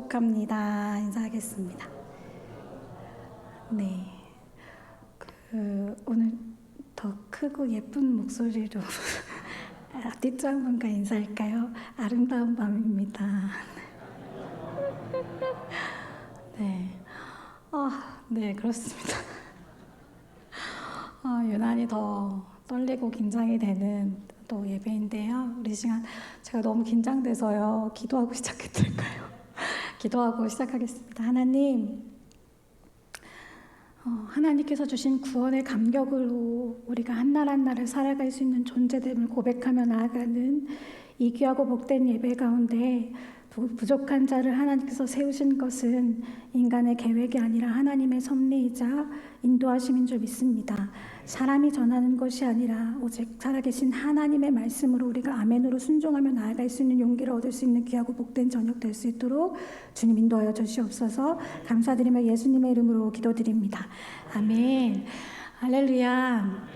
축복합니다. 인사하겠습니다. 네, 오늘 더 크고 예쁜 목소리로 앞뒤 한 분과 인사할까요? 아름다운 밤입니다. 네, 그렇습니다. 유난히 더 떨리고 긴장이 되는 또 예배인데요. 우리 시간 제가 너무 긴장돼서요. 기도하고 시작해도 될까요? 기도하고 시작하겠습니다. 하나님, 하나님께서 주신 구원의 감격으로 우리가 한날 한날을 살아갈 수 있는 존재됨을 고백하며 나아가는 이 귀하고 복된 예배 가운데 부족한 자를 하나님께서 세우신 것은 인간의 계획이 아니라 하나님의 섭리이자 인도하심인 줄 믿습니다. 사람이 전하는 것이 아니라 오직 살아계신 하나님의 말씀으로 우리가 아멘으로 순종하며 나아갈 수 있는 용기를 얻을 수 있는 귀하고 복된 저녁 될 수 있도록 주님 인도하여 주시옵소서. 감사드리며 예수님의 이름으로 기도드립니다. 아멘. 할렐루야.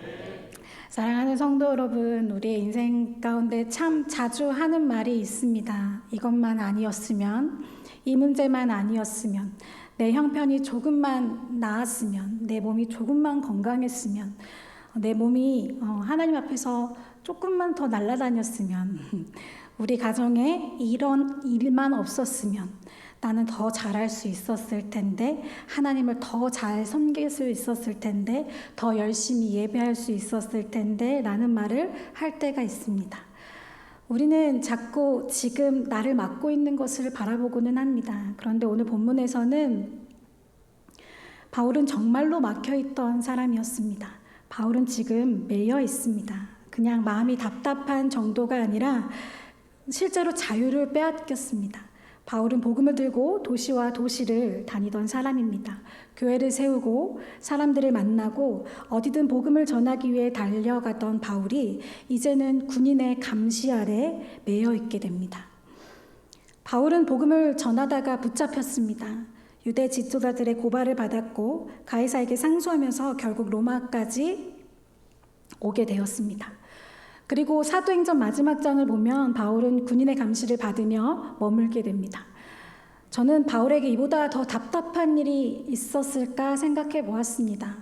사랑하는 성도 여러분, 우리의 인생 가운데 참 자주 하는 말이 있습니다. 이것만 아니었으면, 이 문제만 아니었으면, 내 형편이 조금만 나았으면, 내 몸이 조금만 건강했으면, 내 몸이 하나님 앞에서 조금만 더 날아다녔으면, 우리 가정에 이런 일만 없었으면 나는 더 잘할 수 있었을 텐데, 하나님을 더 잘 섬길 수 있었을 텐데, 더 열심히 예배할 수 있었을 텐데 라는 말을 할 때가 있습니다. 우리는 자꾸 지금 나를 맡고 있는 것을 바라보고는 합니다. 그런데 오늘 본문에서는 바울은 정말로 막혀있던 사람이었습니다. 바울은 지금 매여 있습니다. 그냥 마음이 답답한 정도가 아니라 실제로 자유를 빼앗겼습니다. 바울은 복음을 들고 도시와 도시를 다니던 사람입니다. 교회를 세우고 사람들을 만나고 어디든 복음을 전하기 위해 달려가던 바울이 이제는 군인의 감시 아래 매여 있게 됩니다. 바울은 복음을 전하다가 붙잡혔습니다. 유대 지도자들의 고발을 받았고 가이사에게 상소하면서 결국 로마까지 오게 되었습니다. 그리고 사도행전 마지막 장을 보면 바울은 군인의 감시를 받으며 머물게 됩니다. 저는 바울에게 이보다 더 답답한 일이 있었을까 생각해 보았습니다.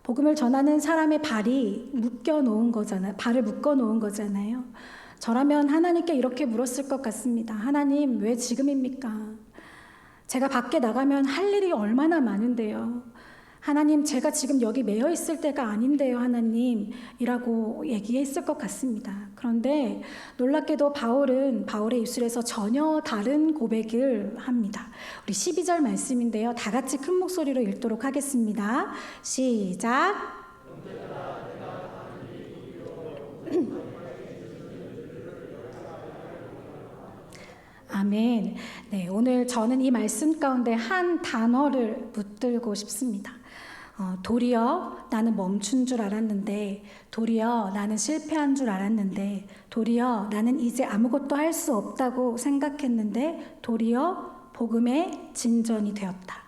복음을 전하는 사람의 발을 묶어 놓은 거잖아요. 저라면 하나님께 이렇게 물었을 것 같습니다. 하나님, 왜 지금입니까? 제가 밖에 나가면 할 일이 얼마나 많은데요. 하나님, 제가 지금 여기 매여 있을 때가 아닌데요, 하나님 이라고 얘기했을 것 같습니다. 그런데 놀랍게도 바울은 바울의 입술에서 전혀 다른 고백을 합니다. 우리 12절 말씀인데요, 다 같이 큰 목소리로 읽도록 하겠습니다. 시작. 아멘. 네, 오늘 저는 이 말씀 가운데 한 단어를 붙들고 싶습니다. 도리어 나는 멈춘 줄 알았는데, 도리어 나는 실패한 줄 알았는데, 도리어 나는 이제 아무것도 할 수 없다고 생각했는데, 도리어 복음의 진전이 되었다.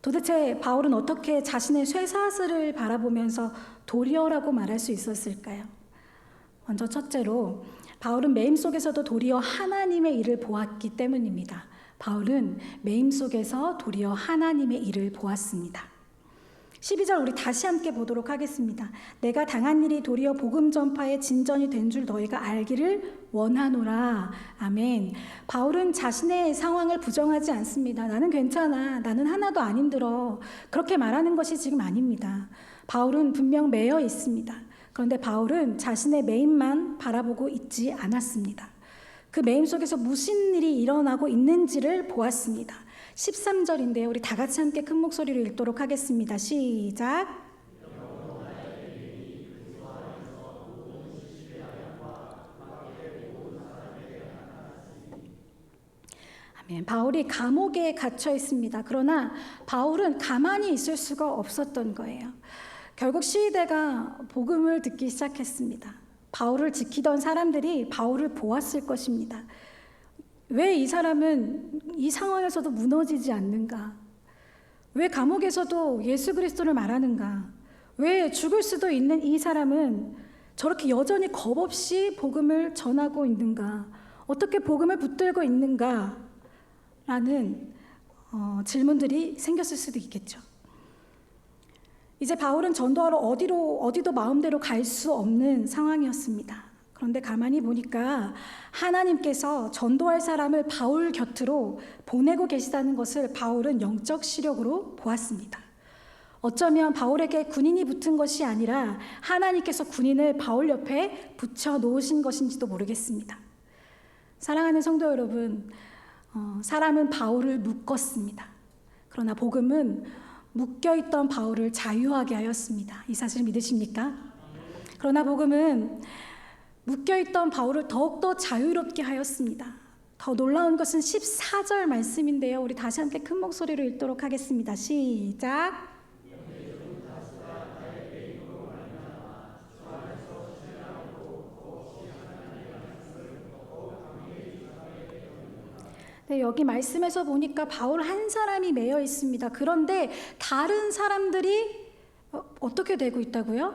도대체 바울은 어떻게 자신의 쇠사슬을 바라보면서 도리어라고 말할 수 있었을까요? 먼저 첫째로 바울은 매임 속에서도 도리어 하나님의 일을 보았기 때문입니다. 바울은 매임 속에서 도리어 하나님의 일을 보았습니다. 12절 우리 다시 함께 보도록 하겠습니다. 내가 당한 일이 도리어 복음 전파의 진전이 된 줄 너희가 알기를 원하노라. 아멘. 바울은 자신의 상황을 부정하지 않습니다. 나는 괜찮아. 나는 하나도 안 힘들어. 그렇게 말하는 것이 지금 아닙니다. 바울은 분명 매여 있습니다. 그런데 바울은 자신의 매임만 바라보고 있지 않았습니다. 그 매임 속에서 무슨 일이 일어나고 있는지를 보았습니다. 13절인데요. 우리 다 같이 함께 큰 목소리로 읽도록 하겠습니다. 시작. 아멘. 바울이 감옥에 갇혀 있습니다. 그러나 바울은 가만히 있을 수가 없었던 거예요. 결국 시위대가 복음을 듣기 시작했습니다. 바울을 지키던 사람들이 바울을 보았을 것입니다. 왜 이 사람은 이 상황에서도 무너지지 않는가? 왜 감옥에서도 예수 그리스도를 말하는가? 왜 죽을 수도 있는 이 사람은 저렇게 여전히 겁없이 복음을 전하고 있는가? 어떻게 복음을 붙들고 있는가? 라는 질문들이 생겼을 수도 있겠죠. 이제 바울은 전도하러 어디도 마음대로 갈 수 없는 상황이었습니다. 그런데 가만히 보니까 하나님께서 전도할 사람을 바울 곁으로 보내고 계시다는 것을 바울은 영적 시력으로 보았습니다. 어쩌면 바울에게 군인이 붙은 것이 아니라 하나님께서 군인을 바울 옆에 붙여 놓으신 것인지도 모르겠습니다. 사랑하는 성도 여러분, 사람은 바울을 묶었습니다. 그러나 복음은 묶여있던 바울을 자유하게 하였습니다. 이 사실 믿으십니까? 그러나 복음은 묶여있던 바울을 더욱더 자유롭게 하였습니다. 더 놀라운 것은 14절 말씀인데요. 우리 다시 함께 큰 목소리로 읽도록 하겠습니다. 시작. 네, 여기 말씀에서 보니까 바울 한 사람이 매여 있습니다. 그런데 다른 사람들이 어떻게 되고 있다고요?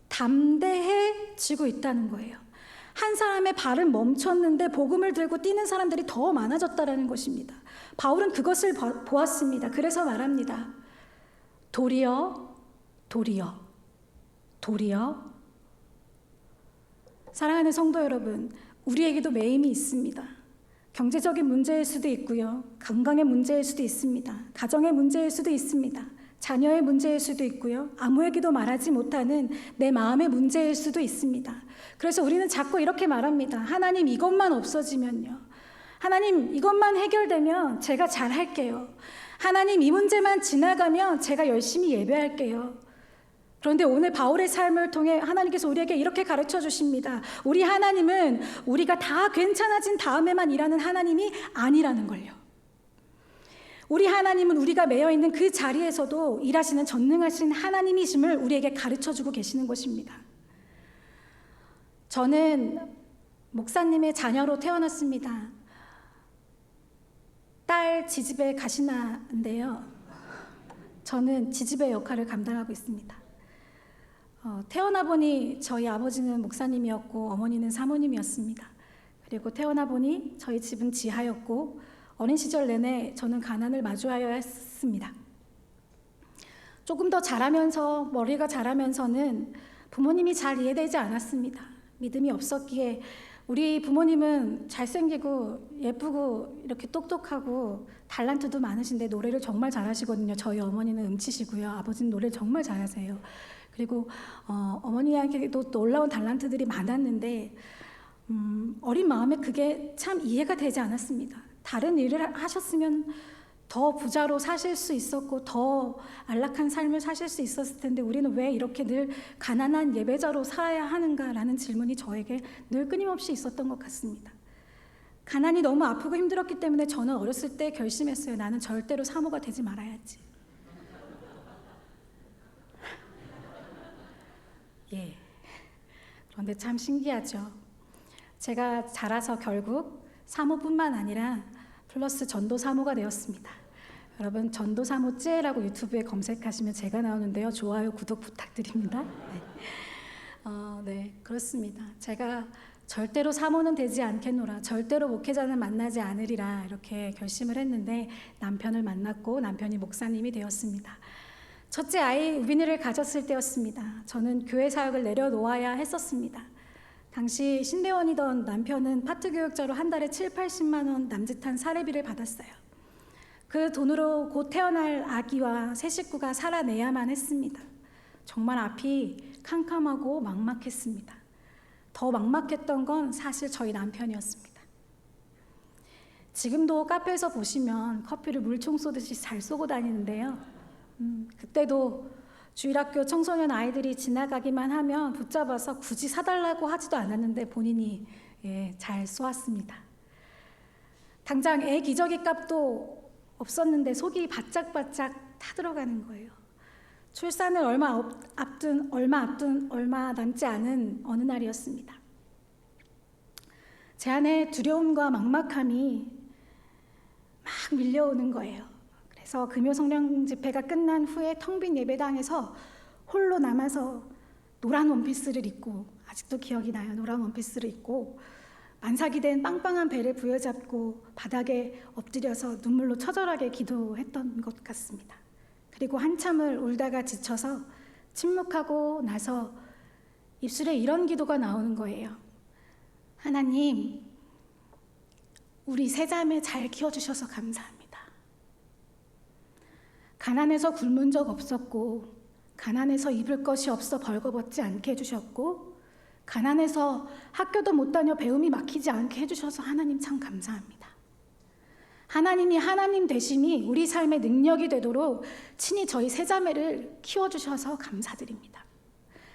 담대해지고 있다는 거예요. 한 사람의 발은 멈췄는데 복음을 들고 뛰는 사람들이 더 많아졌다는 것입니다. 바울은 그것을 보았습니다. 그래서 말합니다. 도리어. 사랑하는 성도 여러분, 우리에게도 매임이 있습니다. 경제적인 문제일 수도 있고요. 건강의 문제일 수도 있습니다. 가정의 문제일 수도 있습니다. 자녀의 문제일 수도 있고요. 아무에게도 말하지 못하는 내 마음의 문제일 수도 있습니다. 그래서 우리는 자꾸 이렇게 말합니다. 하나님, 이것만 없어지면요. 하나님, 이것만 해결되면 제가 잘할게요. 하나님, 이 문제만 지나가면 제가 열심히 예배할게요. 그런데 오늘 바울의 삶을 통해 하나님께서 우리에게 이렇게 가르쳐 주십니다. 우리 하나님은 우리가 다 괜찮아진 다음에만 일하는 하나님이 아니라는 걸요. 우리 하나님은 우리가 매여 있는 그 자리에서도 일하시는 전능하신 하나님이심을 우리에게 가르쳐 주고 계시는 것입니다. 저는 목사님의 자녀로 태어났습니다. 딸 지집에 가시나인데요. 저는 지집의 역할을 감당하고 있습니다. 태어나 보니 저희 아버지는 목사님이었고 어머니는 사모님이었습니다. 그리고 태어나 보니 저희 집은 지하였고 어린 시절 내내 저는 가난을 마주하여야 했습니다. 조금 더 자라면서 머리가 자라면서는 부모님이 잘 이해되지 않았습니다. 믿음이 없었기에 우리 부모님은 잘생기고 예쁘고 이렇게 똑똑하고 달란트도 많으신데 노래를 정말 잘하시거든요. 저희 어머니는 음치시고요. 아버지는 노래를 정말 잘하세요. 그리고 어머니에게도 놀라운 달란트들이 많았는데 어린 마음에 그게 참 이해가 되지 않았습니다. 다른 일을 하셨으면 더 부자로 사실 수 있었고 더 안락한 삶을 사실 수 있었을 텐데 우리는 왜 이렇게 늘 가난한 예배자로 살아야 하는가라는 질문이 저에게 늘 끊임없이 있었던 것 같습니다. 가난이 너무 아프고 힘들었기 때문에 저는 어렸을 때 결심했어요. 나는 절대로 사모가 되지 말아야지. 예. 그런데 참 신기하죠. 제가 자라서 결국 사모뿐만 아니라 플러스 전도 사모가 되었습니다. 여러분, 전도 사모 째라고 유튜브에 검색하시면 제가 나오는데요. 좋아요, 구독 부탁드립니다. 네, 그렇습니다. 제가 절대로 사모는 되지 않겠노라, 절대로 목회자는 만나지 않으리라 이렇게 결심을 했는데 남편을 만났고 남편이 목사님이 되었습니다. 첫째 아이 우빈이를 가졌을 때였습니다. 저는 교회 사역을 내려놓아야 했었습니다. 당시 신대원이던 남편은 파트 교육자로 한 달에 7, 80만 원 남짓한 사례비를 받았어요. 그 돈으로 곧 태어날 아기와 새 식구가 살아내야만 했습니다. 정말 앞이 캄캄하고 막막했습니다. 더 막막했던 건 사실 저희 남편이었습니다. 지금도 카페에서 보시면 커피를 물총 쏘듯이 잘 쏘고 다니는데요. 그때도 주일학교 청소년 아이들이 지나가기만 하면 붙잡아서 굳이 사달라고 하지도 않았는데 본인이 잘 쏘았습니다. 당장 애 기저귀 값도 없었는데 속이 바짝바짝 타들어가는 거예요. 출산을 얼마 남지 않은 어느 날이었습니다. 제 안에 두려움과 막막함이 막 밀려오는 거예요. 그래서 금요 성령 집회가 끝난 후에 텅 빈 예배당에서 홀로 남아서 노란 원피스를 입고, 아직도 기억이 나요. 노란 원피스를 입고 안삭이 된 빵빵한 배를 부여잡고 바닥에 엎드려서 눈물로 처절하게 기도했던 것 같습니다. 그리고 한참을 울다가 지쳐서 침묵하고 나서 입술에 이런 기도가 나오는 거예요. 하나님, 우리 세자매 잘 키워주셔서 감사합니다. 가난해서 굶은 적 없었고, 가난해서 입을 것이 없어 벌거벗지 않게 해주셨고, 가난해서 학교도 못 다녀 배움이 막히지 않게 해주셔서 하나님 참 감사합니다. 하나님이 하나님 되심이 우리 삶의 능력이 되도록 친히 저희 세자매를 키워주셔서 감사드립니다.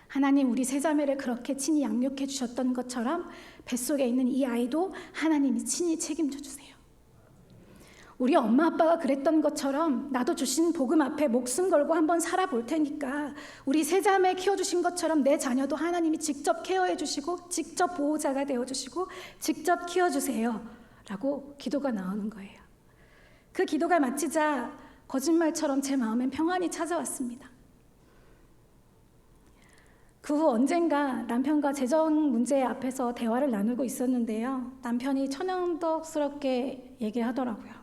하나님, 우리 세자매를 그렇게 친히 양육해 주셨던 것처럼 뱃속에 있는 이 아이도 하나님이 친히 책임져 주세요. 우리 엄마 아빠가 그랬던 것처럼 나도 주신 복음 앞에 목숨 걸고 한번 살아볼 테니까 우리 세자매 키워주신 것처럼 내 자녀도 하나님이 직접 케어해 주시고 직접 보호자가 되어주시고 직접 키워주세요 라고 기도가 나오는 거예요. 그 기도가 마치자 거짓말처럼 제 마음엔 평안이 찾아왔습니다. 그 후 언젠가 남편과 재정 문제 앞에서 대화를 나누고 있었는데요. 남편이 천연덕스럽게 얘기하더라고요.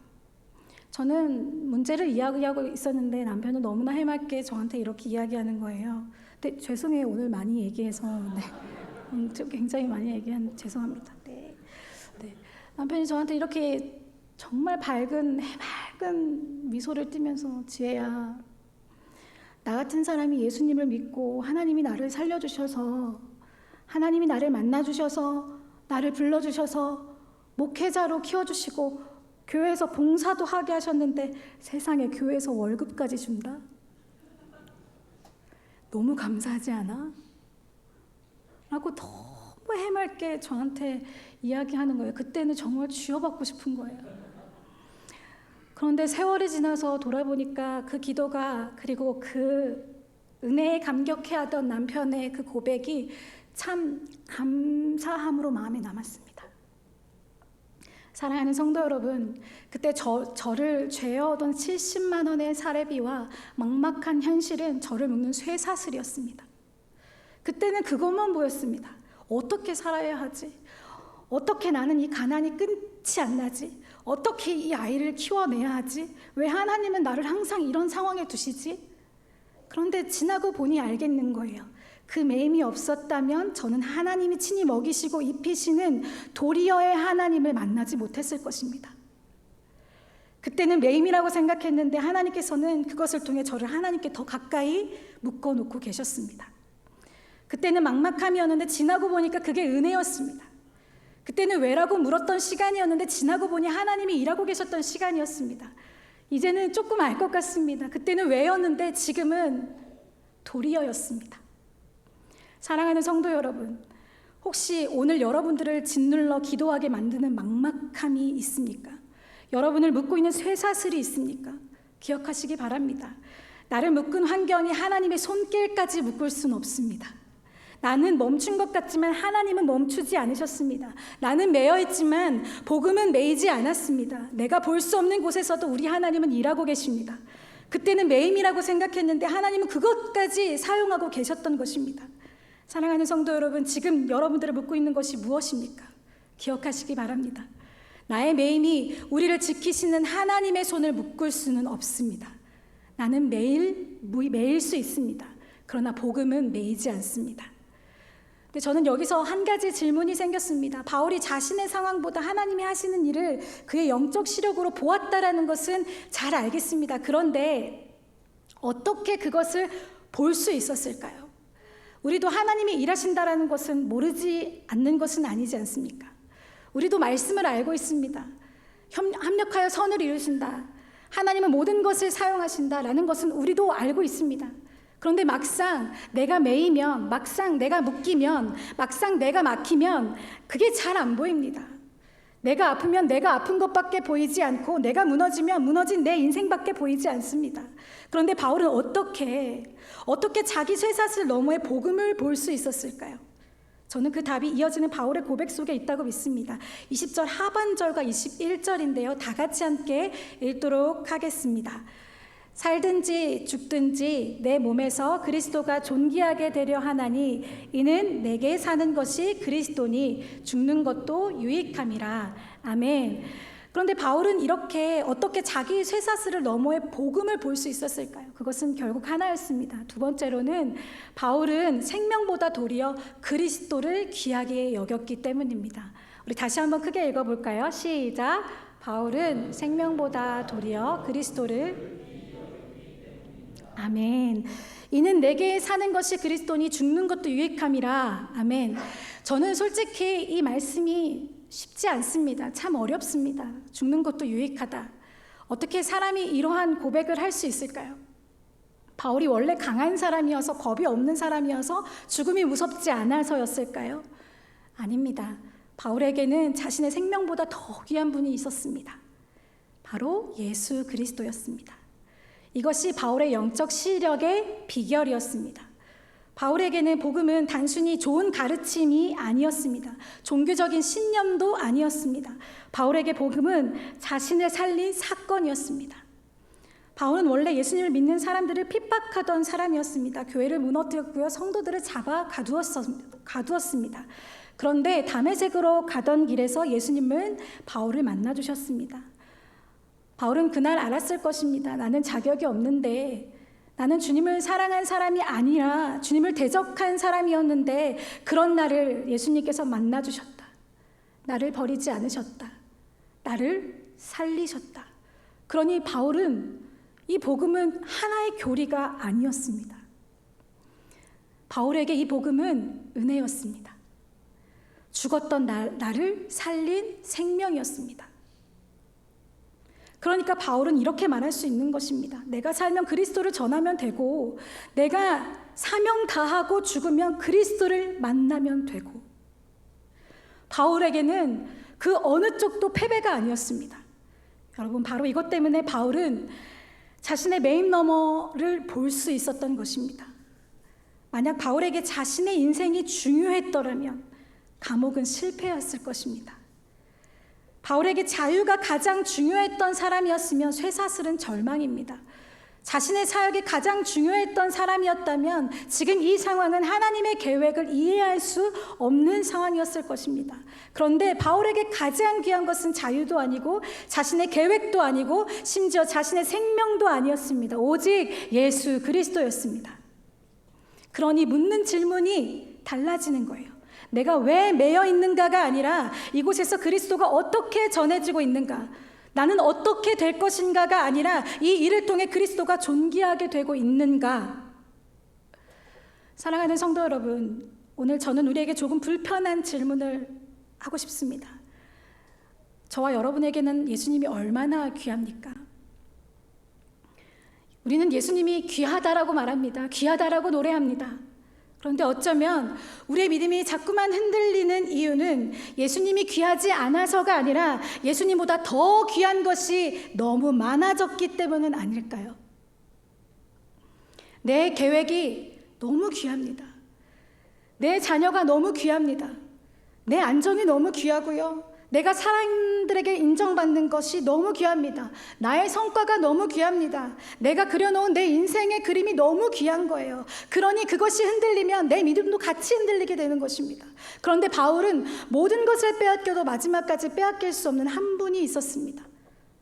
저는 문제를 이야기하고 있었는데 남편은 너무나 해맑게 저한테 이렇게 이야기하는 거예요. 근데 죄송해요. 오늘 많이 얘기해서. 네. 좀 굉장히 많이 얘기한 죄송합니다. 네. 남편이 저한테 이렇게 정말 밝은 미소를 띠면서 지혜야, 나 같은 사람이 예수님을 믿고 하나님이 나를 살려주셔서 하나님이 나를 만나주셔서 나를 불러주셔서 목회자로 키워주시고 교회에서 봉사도 하게 하셨는데 세상에 교회에서 월급까지 준다? 너무 감사하지 않아? 라고 너무 해맑게 저한테 이야기하는 거예요. 그때는 정말 쥐어받고 싶은 거예요. 그런데 세월이 지나서 돌아보니까 그 기도가 그리고 그 은혜에 감격해하던 남편의 그 고백이 참 감사함으로 마음에 남았습니다. 사랑하는 성도 여러분, 그때 저를 죄어오던 70만 원의 사례비와 막막한 현실은 저를 묶는 쇠사슬이었습니다. 그때는 그것만 보였습니다. 어떻게 살아야 하지? 어떻게 나는 이 가난이 끊지 않나지? 어떻게 이 아이를 키워내야 하지? 왜 하나님은 나를 항상 이런 상황에 두시지? 그런데 지나고 보니 알겠는 거예요. 그 매임이 없었다면 저는 하나님이 친히 먹이시고 입히시는 도리어의 하나님을 만나지 못했을 것입니다. 그때는 매임이라고 생각했는데 하나님께서는 그것을 통해 저를 하나님께 더 가까이 묶어놓고 계셨습니다. 그때는 막막함이었는데 지나고 보니까 그게 은혜였습니다. 그때는 왜라고 물었던 시간이었는데 지나고 보니 하나님이 일하고 계셨던 시간이었습니다. 이제는 조금 알 것 같습니다. 그때는 왜였는데 지금은 도리어였습니다. 사랑하는 성도 여러분, 혹시 오늘 여러분들을 짓눌러 기도하게 만드는 막막함이 있습니까? 여러분을 묶고 있는 쇠사슬이 있습니까? 기억하시기 바랍니다. 나를 묶은 환경이 하나님의 손길까지 묶을 수는 없습니다. 나는 멈춘 것 같지만 하나님은 멈추지 않으셨습니다. 나는 매여 있지만 복음은 매이지 않았습니다. 내가 볼 수 없는 곳에서도 우리 하나님은 일하고 계십니다. 그때는 매임이라고 생각했는데 하나님은 그것까지 사용하고 계셨던 것입니다. 사랑하는 성도 여러분, 지금 여러분들을 묶고 있는 것이 무엇입니까? 기억하시기 바랍니다. 나의 매임이 우리를 지키시는 하나님의 손을 묶을 수는 없습니다. 나는 매일 수 있습니다. 그러나 복음은 매이지 않습니다. 근데 저는 여기서 한 가지 질문이 생겼습니다. 바울이 자신의 상황보다 하나님이 하시는 일을 그의 영적 시력으로 보았다라는 것은 잘 알겠습니다. 그런데 어떻게 그것을 볼 수 있었을까요? 우리도 하나님이 일하신다라는 것은 모르지 않는 것은 아니지 않습니까? 우리도 말씀을 알고 있습니다. 합력하여 선을 이루신다. 하나님은 모든 것을 사용하신다라는 것은 우리도 알고 있습니다. 그런데 막상 내가 매이면, 막상 내가 묶이면, 막상 내가 막히면 그게 잘 안 보입니다. 내가 아프면 내가 아픈 것밖에 보이지 않고 내가 무너지면 무너진 내 인생밖에 보이지 않습니다. 그런데 바울은 어떻게 자기 쇠사슬 너머에 복음을 볼 수 있었을까요? 저는 그 답이 이어지는 바울의 고백 속에 있다고 믿습니다. 20절 하반절과 21절인데요. 다 같이 함께 읽도록 하겠습니다. 살든지 죽든지 내 몸에서 그리스도가 존귀하게 되려 하나니 이는 내게 사는 것이 그리스도니 죽는 것도 유익함이라. 아멘. 그런데 바울은 이렇게 어떻게 자기 쇠사슬을 너머에 복음을 볼 수 있었을까요? 그것은 결국 하나였습니다. 두 번째로는 바울은 생명보다 도리어 그리스도를 귀하게 여겼기 때문입니다. 우리 다시 한번 크게 읽어볼까요? 시작. 바울은 생명보다 도리어 그리스도를 아멘. 이는 내게 사는 것이 그리스도니 죽는 것도 유익함이라. 아멘. 저는 솔직히 이 말씀이 쉽지 않습니다. 참 어렵습니다. 죽는 것도 유익하다. 어떻게 사람이 이러한 고백을 할 수 있을까요? 바울이 원래 강한 사람이어서 겁이 없는 사람이어서 죽음이 무섭지 않아서였을까요? 아닙니다. 바울에게는 자신의 생명보다 더 귀한 분이 있었습니다. 바로 예수 그리스도였습니다. 이것이 바울의 영적 시력의 비결이었습니다. 바울에게는 복음은 단순히 좋은 가르침이 아니었습니다. 종교적인 신념도 아니었습니다. 바울에게 복음은 자신을 살린 사건이었습니다. 바울은 원래 예수님을 믿는 사람들을 핍박하던 사람이었습니다. 교회를 무너뜨렸고요. 성도들을 잡아 가두었습니다. 그런데 다메섹으로 가던 길에서 예수님은 바울을 만나주셨습니다. 바울은 그날 알았을 것입니다. 나는 자격이 없는데, 나는 주님을 사랑한 사람이 아니라 주님을 대적한 사람이었는데 그런 나를 예수님께서 만나주셨다. 나를 버리지 않으셨다. 나를 살리셨다. 그러니 바울은 이 복음은 하나의 교리가 아니었습니다. 바울에게 이 복음은 은혜였습니다. 죽었던 나를 살린 생명이었습니다. 그러니까 바울은 이렇게 말할 수 있는 것입니다. 내가 살면 그리스도를 전하면 되고, 내가 사명 다하고 죽으면 그리스도를 만나면 되고. 바울에게는 그 어느 쪽도 패배가 아니었습니다. 여러분, 바로 이것 때문에 바울은 자신의 메인 너머를 볼 수 있었던 것입니다. 만약 바울에게 자신의 인생이 중요했더라면 감옥은 실패였을 것입니다. 바울에게 자유가 가장 중요했던 사람이었으면 쇠사슬은 절망입니다. 자신의 사역이 가장 중요했던 사람이었다면 지금 이 상황은 하나님의 계획을 이해할 수 없는 상황이었을 것입니다. 그런데 바울에게 가장 귀한 것은 자유도 아니고 자신의 계획도 아니고 심지어 자신의 생명도 아니었습니다. 오직 예수 그리스도였습니다. 그러니 묻는 질문이 달라지는 거예요. 내가 왜 매여 있는가가 아니라 이곳에서 그리스도가 어떻게 전해지고 있는가, 나는 어떻게 될 것인가가 아니라 이 일을 통해 그리스도가 존귀하게 되고 있는가. 사랑하는 성도 여러분, 오늘 저는 우리에게 조금 불편한 질문을 하고 싶습니다. 저와 여러분에게는 예수님이 얼마나 귀합니까? 우리는 예수님이 귀하다라고 말합니다. 귀하다라고 노래합니다. 그런데 어쩌면 우리의 믿음이 자꾸만 흔들리는 이유는 예수님이 귀하지 않아서가 아니라 예수님보다 더 귀한 것이 너무 많아졌기 때문은 아닐까요? 내 계획이 너무 귀합니다. 내 자녀가 너무 귀합니다. 내 안정이 너무 귀하고요. 내가 사람들에게 인정받는 것이 너무 귀합니다. 나의 성과가 너무 귀합니다. 내가 그려놓은 내 인생의 그림이 너무 귀한 거예요. 그러니 그것이 흔들리면 내 믿음도 같이 흔들리게 되는 것입니다. 그런데 바울은 모든 것을 빼앗겨도 마지막까지 빼앗길 수 없는 한 분이 있었습니다.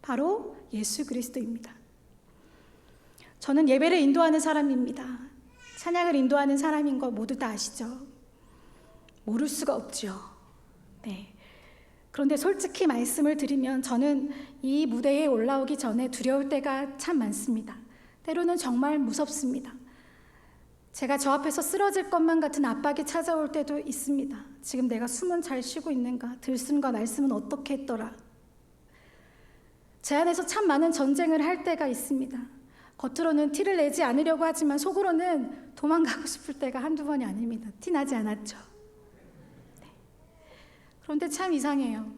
바로 예수 그리스도입니다. 저는 예배를 인도하는 사람입니다. 찬양을 인도하는 사람인 거 모두 다 아시죠? 모를 수가 없죠. 네. 그런데 솔직히 말씀을 드리면 저는 이 무대에 올라오기 전에 두려울 때가 참 많습니다. 때로는 정말 무섭습니다. 제가 저 앞에서 쓰러질 것만 같은 압박이 찾아올 때도 있습니다. 지금 내가 숨은 잘 쉬고 있는가? 들숨과 날숨은 어떻게 했더라? 제 안에서 참 많은 전쟁을 할 때가 있습니다. 겉으로는 티를 내지 않으려고 하지만 속으로는 도망가고 싶을 때가 한두 번이 아닙니다. 티 나지 않았죠? 그런데 참 이상해요.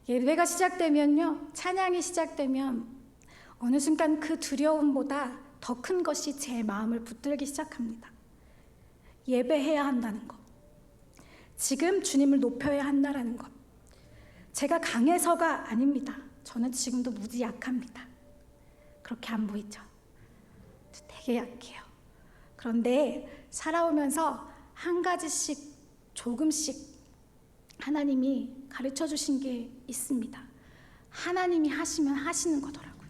예배가 시작되면요, 찬양이 시작되면 어느 순간 그 두려움보다 더 큰 것이 제 마음을 붙들기 시작합니다. 예배해야 한다는 것, 지금 주님을 높여야 한다는 것. 제가 강해서가 아닙니다. 저는 지금도 무지 약합니다. 그렇게 안 보이죠? 되게 약해요. 그런데 살아오면서 한 가지씩 조금씩 하나님이 가르쳐 주신 게 있습니다. 하나님이 하시면 하시는 거더라고요.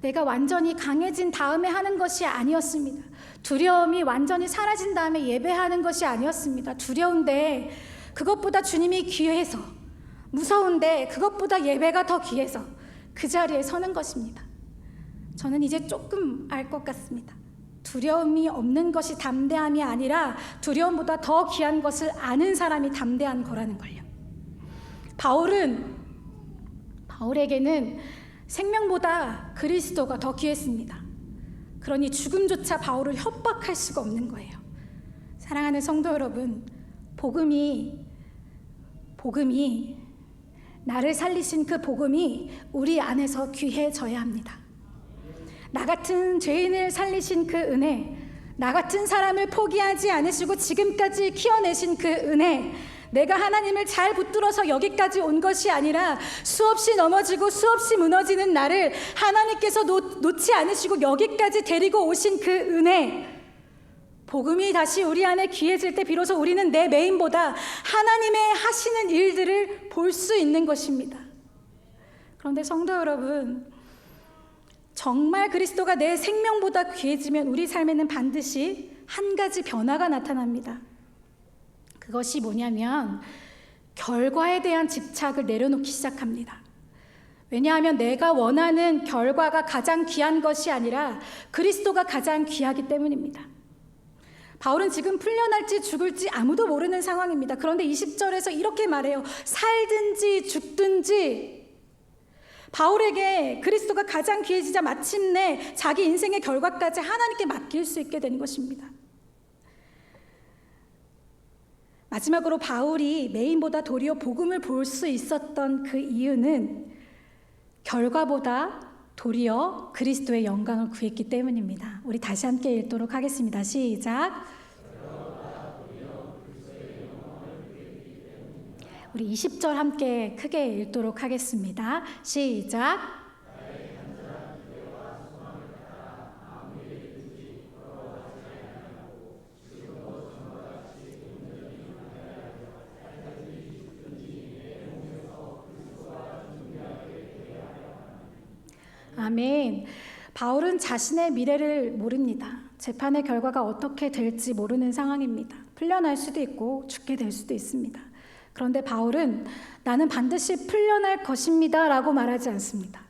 내가 완전히 강해진 다음에 하는 것이 아니었습니다. 두려움이 완전히 사라진 다음에 예배하는 것이 아니었습니다. 두려운데 그것보다 주님이 귀해서, 무서운데 그것보다 예배가 더 귀해서 그 자리에 서는 것입니다. 저는 이제 조금 알 것 같습니다. 두려움이 없는 것이 담대함이 아니라 두려움보다 더 귀한 것을 아는 사람이 담대한 거라는 걸요. 바울에게는 생명보다 그리스도가 더 귀했습니다. 그러니 죽음조차 바울을 협박할 수가 없는 거예요. 사랑하는 성도 여러분, 복음이 나를 살리신 그 복음이 우리 안에서 귀해져야 합니다. 나 같은 죄인을 살리신 그 은혜, 나 같은 사람을 포기하지 않으시고 지금까지 키워내신 그 은혜, 내가 하나님을 잘 붙들어서 여기까지 온 것이 아니라 수없이 넘어지고 수없이 무너지는 나를 하나님께서 놓지 않으시고 여기까지 데리고 오신 그 은혜, 복음이 다시 우리 안에 귀해질 때 비로소 우리는 내 메인보다 하나님의 하시는 일들을 볼 수 있는 것입니다. 그런데 성도 여러분, 정말 그리스도가 내 생명보다 귀해지면 우리 삶에는 반드시 한 가지 변화가 나타납니다. 그것이 뭐냐면 결과에 대한 집착을 내려놓기 시작합니다. 왜냐하면 내가 원하는 결과가 가장 귀한 것이 아니라 그리스도가 가장 귀하기 때문입니다. 바울은 지금 풀려날지 죽을지 아무도 모르는 상황입니다. 그런데 20절에서 이렇게 말해요. 살든지 죽든지. 바울에게 그리스도가 가장 귀해지자 마침내 자기 인생의 결과까지 하나님께 맡길 수 있게 된 것입니다. 마지막으로 바울이 메인보다 도리어 복음을 볼 수 있었던 그 이유는 결과보다 도리어 그리스도의 영광을 구했기 때문입니다. 우리 다시 함께 읽도록 하겠습니다. 시작. 우리 20절 함께 크게 읽도록 하겠습니다. 시작. 아멘. 바울은 자신의 미래를 모릅니다. 재판의 결과가 어떻게 될지 모르는 상황입니다. 풀려날 수도 있고 죽게 될 수도 있습니다. 그런데 바울은 나는 반드시 풀려날 것입니다 라고 말하지 않습니다.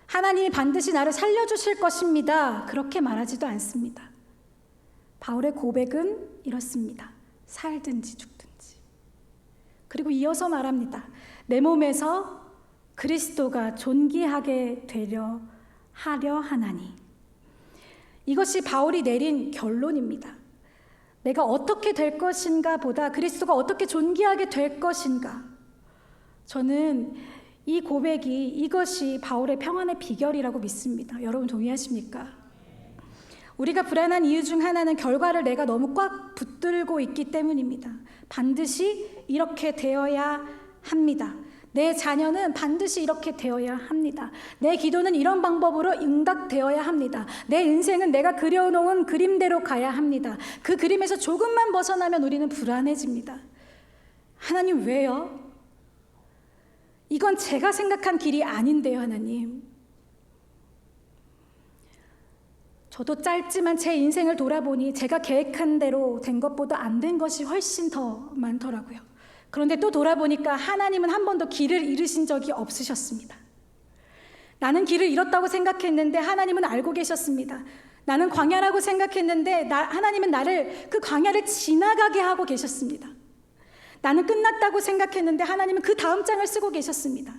하나님이 반드시 나를 살려주실 것입니다 그렇게 말하지도 않습니다. 바울의 고백은 이렇습니다. 살든지 죽든지. 그리고 이어서 말합니다. 내 몸에서 그리스도가 존귀하게 되려 하려 하나니. 이것이 바울이 내린 결론입니다. 내가 어떻게 될 것인가 보다 그리스도가 어떻게 존귀하게 될 것인가. 저는 이 고백이 이것이 바울의 평안의 비결이라고 믿습니다. 여러분 동의하십니까? 우리가 불안한 이유 중 하나는 결과를 내가 너무 꽉 붙들고 있기 때문입니다. 반드시 이렇게 되어야 합니다. 내 자녀는 반드시 이렇게 되어야 합니다. 내 기도는 이런 방법으로 응답되어야 합니다. 내 인생은 내가 그려놓은 그림대로 가야 합니다. 그 그림에서 조금만 벗어나면 우리는 불안해집니다. 하나님 왜요? 이건 제가 생각한 길이 아닌데요, 하나님. 저도 짧지만 제 인생을 돌아보니 제가 계획한 대로 된 것보다 안 된 것이 훨씬 더 많더라고요. 그런데 또 돌아보니까 하나님은 한 번도 길을 잃으신 적이 없으셨습니다. 나는 길을 잃었다고 생각했는데 하나님은 알고 계셨습니다. 나는 광야라고 생각했는데 하나님은 나를 그 광야를 지나가게 하고 계셨습니다. 나는 끝났다고 생각했는데 하나님은 그 다음 장을 쓰고 계셨습니다.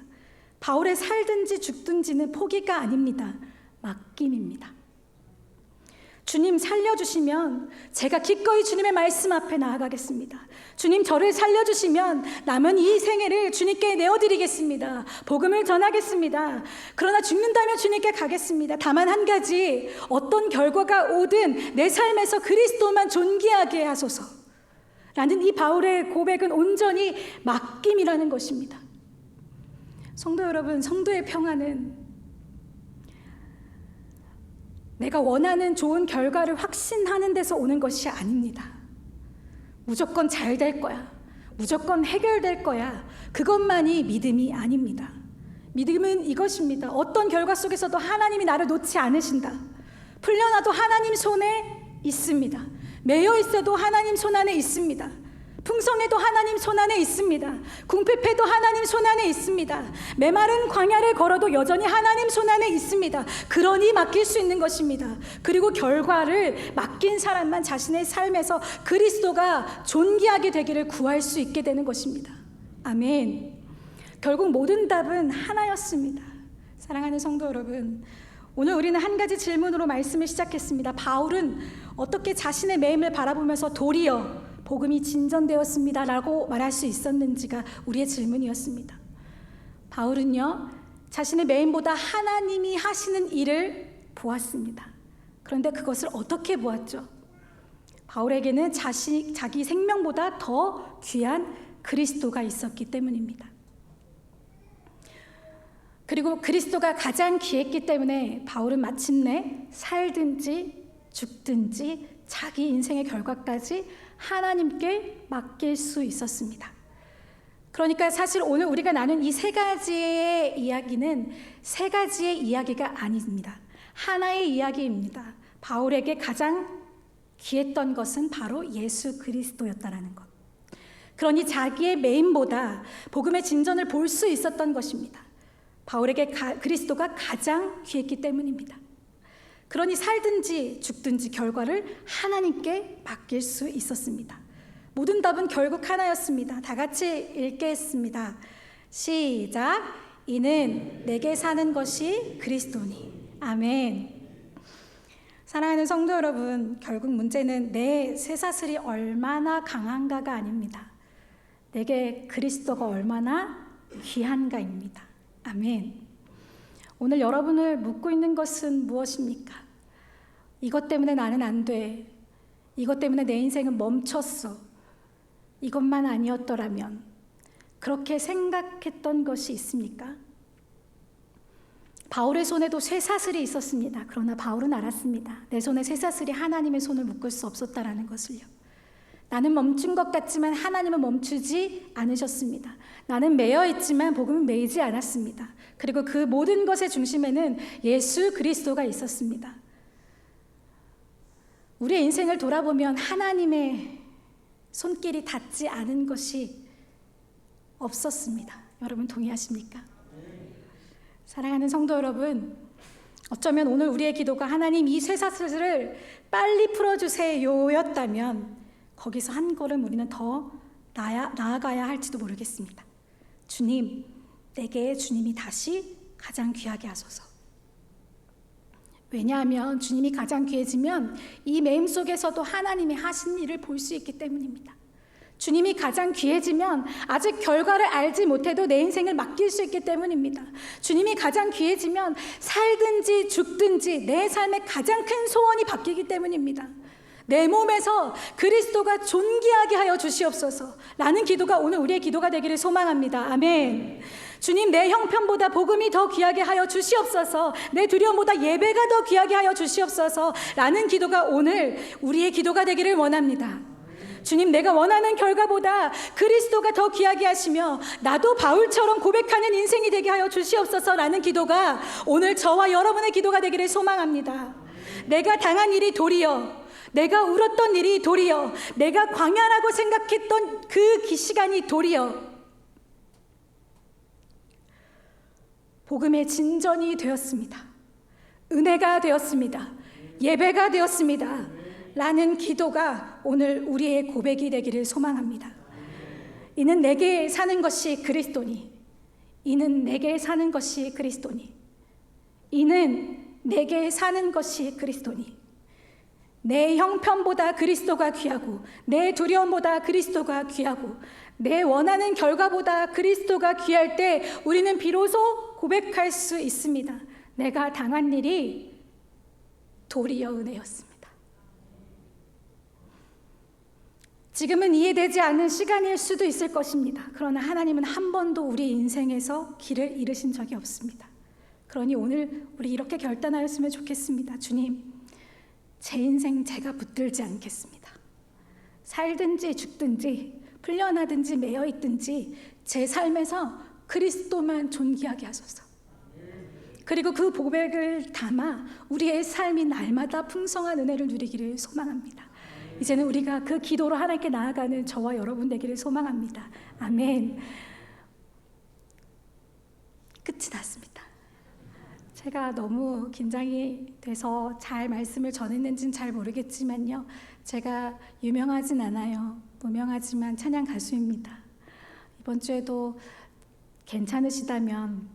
바울의 살든지 죽든지는 포기가 아닙니다. 맡김입니다. 주님 살려주시면 제가 기꺼이 주님의 말씀 앞에 나아가겠습니다. 주님 저를 살려주시면 남은 이 생애를 주님께 내어드리겠습니다. 복음을 전하겠습니다. 그러나 죽는다면 주님께 가겠습니다. 다만 한 가지, 어떤 결과가 오든 내 삶에서 그리스도만 존귀하게 하소서 라는 이 바울의 고백은 온전히 맡김이라는 것입니다. 성도 여러분, 성도의 평안은 내가 원하는 좋은 결과를 확신하는 데서 오는 것이 아닙니다. 무조건 잘 될 거야, 무조건 해결될 거야, 그것만이 믿음이 아닙니다. 믿음은 이것입니다. 어떤 결과 속에서도 하나님이 나를 놓지 않으신다. 풀려나도 하나님 손에 있습니다. 매여 있어도 하나님 손 안에 있습니다. 풍성해도 하나님 손 안에 있습니다. 궁핍해도 하나님 손 안에 있습니다. 메마른 광야를 걸어도 여전히 하나님 손 안에 있습니다. 그러니 맡길 수 있는 것입니다. 그리고 결과를 맡긴 사람만 자신의 삶에서 그리스도가 존귀하게 되기를 구할 수 있게 되는 것입니다. 아멘. 결국 모든 답은 하나였습니다. 사랑하는 성도 여러분, 오늘 우리는 한 가지 질문으로 말씀을 시작했습니다. 바울은 어떻게 자신의 매임을 바라보면서 도리어 복음이 진전되었습니다 라고 말할 수 있었는지가 우리의 질문이었습니다. 바울은요, 자신의 매임보다 하나님이 하시는 일을 보았습니다. 그런데 그것을 어떻게 보았죠? 바울에게는 자기 생명보다 더 귀한 그리스도가 있었기 때문입니다. 그리고 그리스도가 가장 귀했기 때문에 바울은 마침내 살든지 죽든지 자기 인생의 결과까지 하나님께 맡길 수 있었습니다. 그러니까 사실 오늘 우리가 나눈 이 세 가지의 이야기는 세 가지의 이야기가 아닙니다. 하나의 이야기입니다. 바울에게 가장 귀했던 것은 바로 예수 그리스도였다라는 것. 그러니 자기의 매임보다 복음의 진전을 볼 수 있었던 것입니다. 바울에게 그리스도가 가장 귀했기 때문입니다. 그러니 살든지 죽든지 결과를 하나님께 맡길 수 있었습니다. 모든 답은 결국 하나였습니다. 다 같이 읽겠습니다. 시작. 이는 내게 사는 것이 그리스도니. 아멘. 사랑하는 성도 여러분, 결국 문제는 내 쇠사슬이 얼마나 강한가가 아닙니다. 내게 그리스도가 얼마나 귀한가입니다. 아멘. 오늘 여러분을 묻고 있는 것은 무엇입니까? 이것 때문에 나는 안 돼. 이것 때문에 내 인생은 멈췄어. 이것만 아니었더라면. 그렇게 생각했던 것이 있습니까? 바울의 손에도 쇠사슬이 있었습니다. 그러나 바울은 알았습니다. 내 손에 쇠사슬이 하나님의 손을 묶을 수 없었다라는 것을요. 나는 멈춘 것 같지만 하나님은 멈추지 않으셨습니다. 나는 매여 있지만 복음은 매이지 않았습니다. 그리고 그 모든 것의 중심에는 예수 그리스도가 있었습니다. 우리의 인생을 돌아보면 하나님의 손길이 닿지 않은 것이 없었습니다. 여러분 동의하십니까? 사랑하는 성도 여러분, 어쩌면 오늘 우리의 기도가 하나님 이 쇠사슬을 빨리 풀어주세요였다면 거기서 한 걸음 우리는 더 나아가야 할지도 모르겠습니다. 주님, 내게 주님이 다시 가장 귀하게 하소서. 왜냐하면 주님이 가장 귀해지면 이 매임 속에서도 하나님이 하신 일을 볼 수 있기 때문입니다. 주님이 가장 귀해지면 아직 결과를 알지 못해도 내 인생을 맡길 수 있기 때문입니다. 주님이 가장 귀해지면 살든지 죽든지 내 삶의 가장 큰 소원이 바뀌기 때문입니다. 내 몸에서 그리스도가 존귀하게 하여 주시옵소서 라는 기도가 오늘 우리의 기도가 되기를 소망합니다. 아멘. 주님, 내 형편보다 복음이 더 귀하게 하여 주시옵소서, 내 두려움보다 예배가 더 귀하게 하여 주시옵소서 라는 기도가 오늘 우리의 기도가 되기를 원합니다. 주님, 내가 원하는 결과보다 그리스도가 더 귀하게 하시며 나도 바울처럼 고백하는 인생이 되게 하여 주시옵소서 라는 기도가 오늘 저와 여러분의 기도가 되기를 소망합니다. 내가 당한 일이 도리어, 내가 울었던 일이 도리어, 내가 광야라고 생각했던 그 시간이 도리어 복음의 진전이 되었습니다. 은혜가 되었습니다. 예배가 되었습니다. 라는 기도가 오늘 우리의 고백이 되기를 소망합니다. 이는 내게 사는 것이 그리스도니. 이는 내게 사는 것이 그리스도니. 이는 내게 사는 것이 그리스도니. 내 형편보다 그리스도가 귀하고 내 두려움보다 그리스도가 귀하고 내 원하는 결과보다 그리스도가 귀할 때 우리는 비로소 고백할 수 있습니다. 내가 당한 일이 도리어 은혜였습니다. 지금은 이해되지 않는 시간일 수도 있을 것입니다. 그러나 하나님은 한 번도 우리 인생에서 길을 잃으신 적이 없습니다. 그러니 오늘 우리 이렇게 결단하였으면 좋겠습니다. 주님, 제 인생 제가 붙들지 않겠습니다. 살든지 죽든지 풀려나든지 매여있든지 제 삶에서 그리스도만 존귀하게 하소서. 그리고 그 고백을 담아 우리의 삶이 날마다 풍성한 은혜를 누리기를 소망합니다. 이제는 우리가 그 기도로 하나님께 나아가는 저와 여러분 되기를 소망합니다. 아멘. 끝이 났습니다. 제가 너무 긴장이 돼서 잘 말씀을 전했는지는 잘 모르겠지만요. 제가 유명하진 않아요. 무명하지만 찬양 가수입니다. 이번 주에도 괜찮으시다면